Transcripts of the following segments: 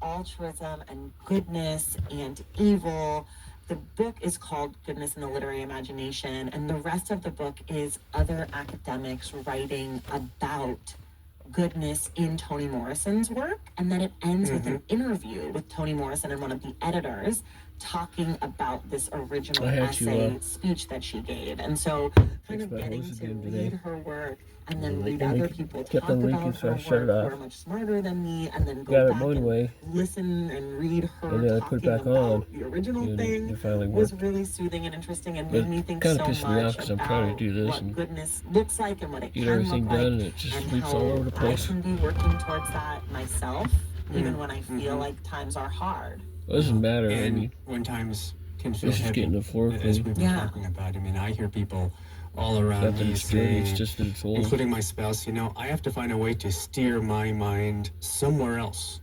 altruism and goodness and evil. The book is called Goodness in the Literary Imagination, and the rest of the book is other academics writing about goodness in Toni Morrison's work. And then it ends with an interview with Toni Morrison and one of the editors talking about this original essay speech that she gave. And so kind of getting to read her work and then read other people talk about her work who are much smarter than me, and then go back and listen and read her talking about the original thing was really soothing and interesting, and made me think so much about what goodness looks like and what it can look like, and how I can be working towards that myself, even when I feel like times are hard. It doesn't matter. And when times can feel heavy, as we've been talking about. I mean, I hear people all around me saying, including my spouse, I have to find a way to steer my mind somewhere else.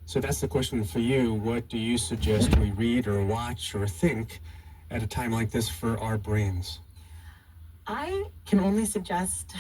So that's the question for you. What do you suggest we read or watch or think at a time like this for our brains? I can only suggest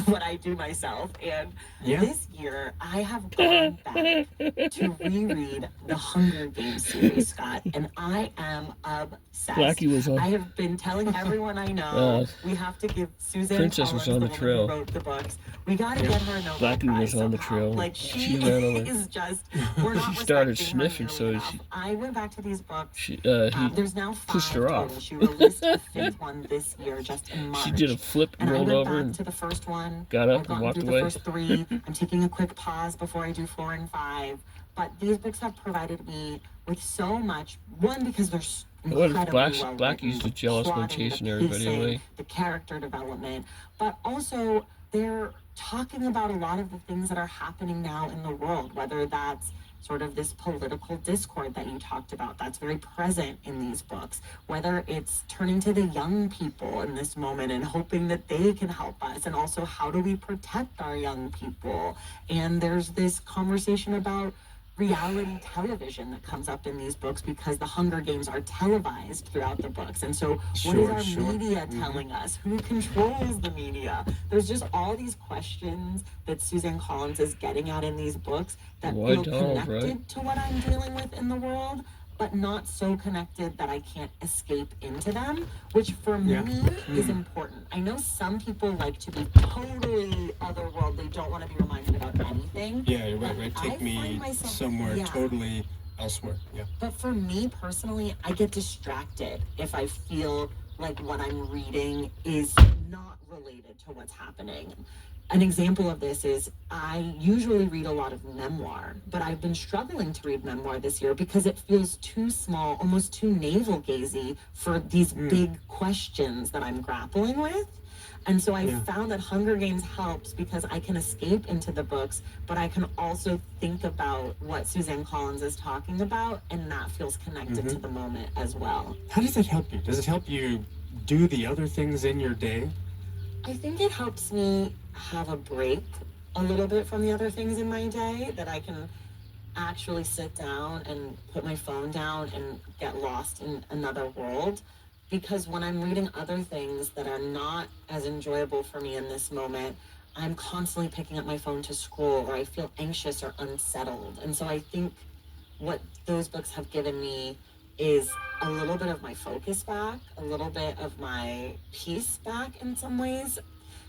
what I do myself, and this year I have gone back to reread the Hunger Games series, Scott, and I am obsessed. I have been telling everyone I know, we have to give Suzanne Princess Collins, was on the the woman trail. who wrote the books, we got to get her a Nobel Prize was on the somehow. trail. Like, she ran over. is just, we're not She started respecting her sniffing, so nearly she- enough. I went back to these books. He There's now 5 pushed her total. off. She released the 5th one this year, just in March. She did a flip and And I rolled went over back and to the first one. got up I've gotten and walked through away. the first 3. I'm taking a quick pause before I do 4 and 5. But these books have provided me with so much. One, because they're incredibly well Blackie's the jealous one plotting, chasing the everybody pacing, away. the character development, but also they're talking about a lot of the things that are happening now in the world, whether that's sort of this political discord that you talked about that's very present in these books, whether it's turning to the young people in this moment and hoping that they can help us, and also how do we protect our young people. And there's this conversation about reality television that comes up in these books, because the Hunger Games are televised throughout the books. And so what is our media telling us? Who controls the media? There's just all these questions that Suzanne Collins is getting at in these books that feel connected to what I'm dealing with in the world, but not so connected that I can't escape into them, which for me is important. I know some people like to be totally otherworldly, don't want to be reminded about anything. Yeah, you're right. Take me somewhere totally elsewhere. Yeah. But for me personally, I get distracted if I feel like what I'm reading is not related to what's happening. An example of this is I usually read a lot of memoir, but I've been struggling to read memoir this year because it feels too small, almost too navel-gazy for these big questions that I'm grappling with. And so I found that Hunger Games helps because I can escape into the books, but I can also think about what Suzanne Collins is talking about, and that feels connected to the moment as well. How does that help you? Does it help you do the other things in your day? I think it helps me have a break a little bit from the other things in my day, that I can actually sit down and put my phone down and get lost in another world. Because when I'm reading other things that are not as enjoyable for me in this moment, I'm constantly picking up my phone to scroll, or I feel anxious or unsettled. And so I think what those books have given me is a little bit of my focus back, a little bit of my peace back in some ways.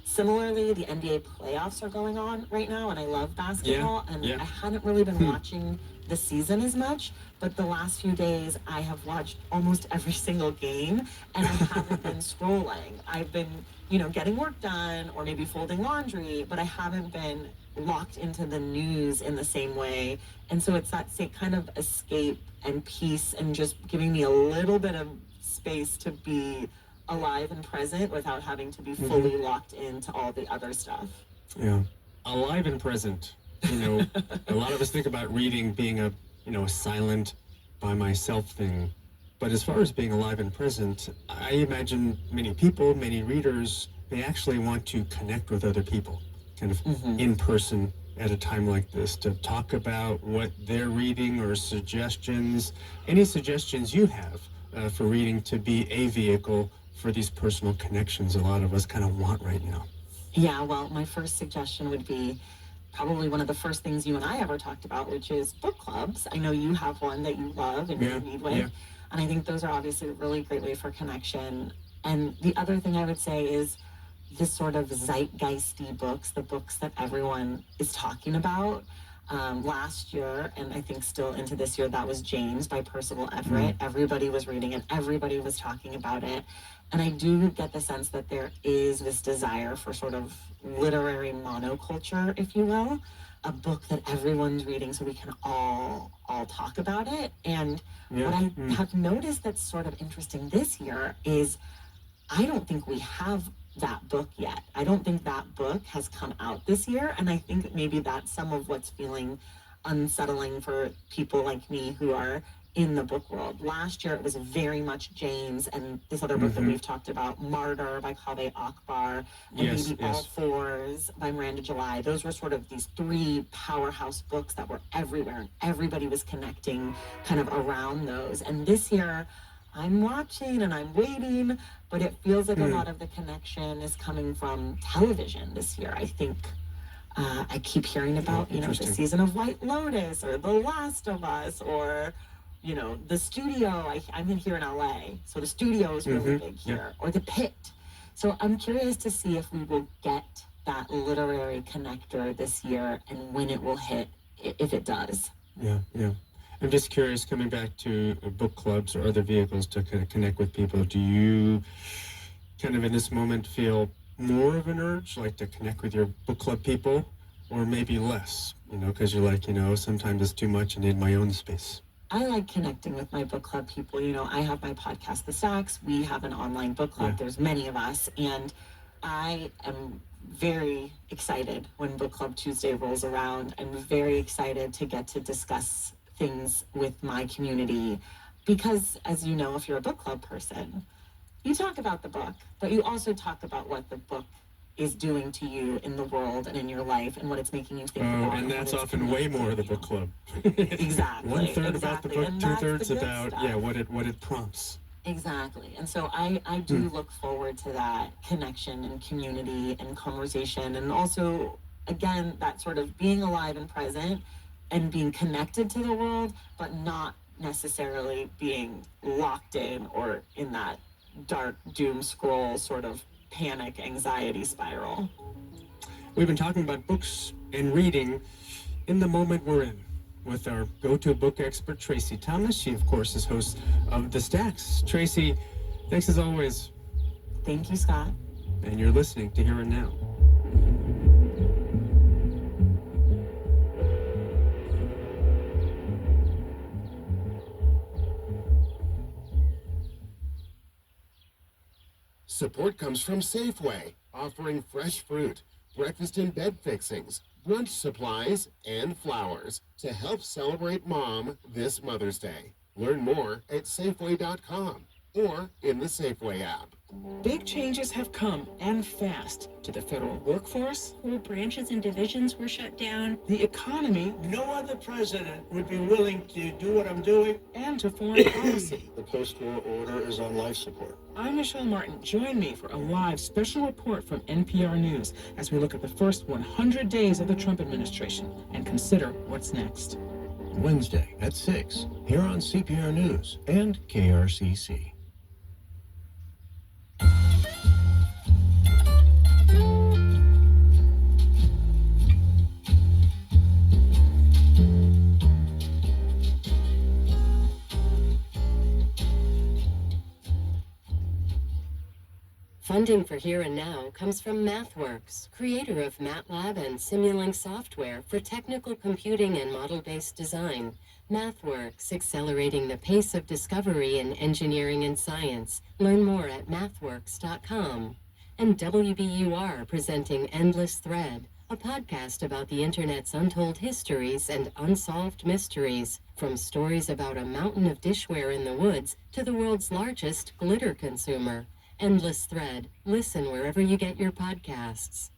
Similarly, the NBA playoffs are going on right now, and I love basketball, and I hadn't really been watching the season as much, but the last few days I have watched almost every single game, and I haven't been scrolling. I've been, getting work done or maybe folding laundry, but I haven't been locked into the news in the same way. And so it's that same kind of escape and peace, and just giving me a little bit of space to be alive and present without having to be fully locked into all the other stuff. Yeah. Alive and present. A lot of us think about reading being a silent by myself thing. But as far as being alive and present, I imagine many people, many readers, they actually want to connect with other people, kind of in person at a time like this, to talk about what they're reading or suggestions, any suggestions you have for reading to be a vehicle for these personal connections a lot of us kind of want right now. Yeah, well, my first suggestion would be probably one of the first things you and I ever talked about, which is book clubs. I know you have one that you love and you read with. Yeah. And I think those are obviously a really great way for connection. And the other thing I would say is this sort of zeitgeisty books, the books that everyone is talking about. Last year, and I think still into this year, that was James by Percival Everett. Everybody was reading it. Everybody was talking about it. And I do get the sense that there is this desire for sort of literary monoculture, if you will, a book that everyone's reading so we can all talk about it. And what I have noticed that's sort of interesting this year is I don't think we have that book yet. I don't think that book has come out this year, and I think maybe that's some of what's feeling unsettling for people like me who are in the book world. Last year it was very much James and this other book that we've talked about, Martyr by Kaveh Akbar, and maybe All Fours by Miranda July. Those were sort of these three powerhouse books that were everywhere, and everybody was connecting kind of around those. And this year I'm watching and I'm waiting, but it feels like a lot of the connection is coming from television this year. I think I keep hearing about, the season of White Lotus or The Last of Us or, the studio. I'm here in LA, so the studio is really big here, or The Pit. So I'm curious to see if we will get that literary connector this year and when it will hit, if it does. Yeah. I'm just curious, coming back to book clubs or other vehicles to kind of connect with people, do you kind of in this moment feel more of an urge, like to connect with your book club people, or maybe less, because you're like, sometimes it's too much, I need my own space? I like connecting with my book club people. I have my podcast, The Stacks. We have an online book club. There's many of us, and I am very excited when Book Club Tuesday rolls around. I'm very excited to get to discuss things with my community because, as you know, if you're a book club person, you talk about the book, but you also talk about what the book is doing to you in the world and in your life and what it's making you think about. And that's often way more of the book club. Exactly. 1/3 about the book, 2/3 about what it prompts. Exactly. And so I do look forward to that connection and community and conversation, and also, again, that sort of being alive and present and being connected to the world, but not necessarily being locked in or in that dark doom scroll sort of panic anxiety spiral. We've been talking about books and reading in the moment we're in with our go-to book expert, Tracy Thomas. She, of course, is host of The Stacks. Tracy, thanks as always. Thank you, Scott. And you're listening to Here and Now. Support comes from Safeway, offering fresh fruit, breakfast and bed fixings, brunch supplies, and flowers to help celebrate Mom this Mother's Day. Learn more at Safeway.com or in the Safeway app. Big changes have come, and fast, to the federal workforce. School branches and divisions were shut down. The economy. No other president would be willing to do what I'm doing. And to foreign policy. The post-war order is on life support. I'm Michelle Martin. Join me for a live special report from NPR News as we look at the first 100 days of the Trump administration and consider what's next. Wednesday at 6, here on CPR News and KRCC. Funding for Here and Now comes from MathWorks, creator of MATLAB and Simulink software for technical computing and model-based design. MathWorks, accelerating the pace of discovery in engineering and science. Learn more at mathworks.com. And WBUR presenting Endless Thread, a podcast about the Internet's untold histories and unsolved mysteries, from stories about a mountain of dishware in the woods to the world's largest glitter consumer. Endless Thread. Listen wherever you get your podcasts.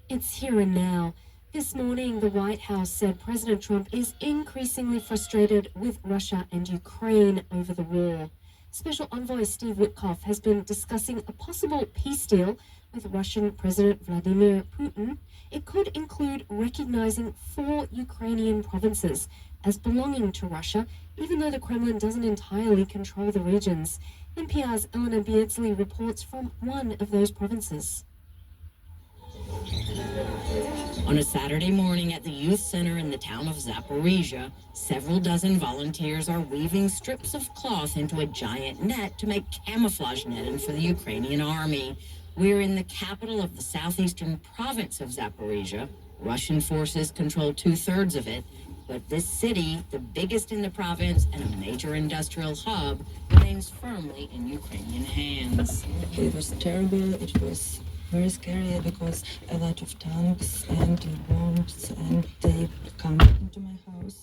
It's Here and Now. This morning, the White House said President Trump is increasingly frustrated with Russia and Ukraine over the war. Special Envoy Steve Witkoff has been discussing a possible peace deal with Russian President Vladimir Putin, it could include recognizing 4 Ukrainian provinces as belonging to Russia, even though the Kremlin doesn't entirely control the regions. NPR's Eleanor Beardsley reports from one of those provinces. On a Saturday morning at the youth center in the town of Zaporizhia, several dozen volunteers are weaving strips of cloth into a giant net to make camouflage netting for the Ukrainian army. We're in the capital of the southeastern province of Zaporizhia. Russian forces control 2/3 of it, but this city, the biggest in the province and a major industrial hub, remains firmly in Ukrainian hands. It was terrible. It was very scary because a lot of tanks and bombs, and they come into my house.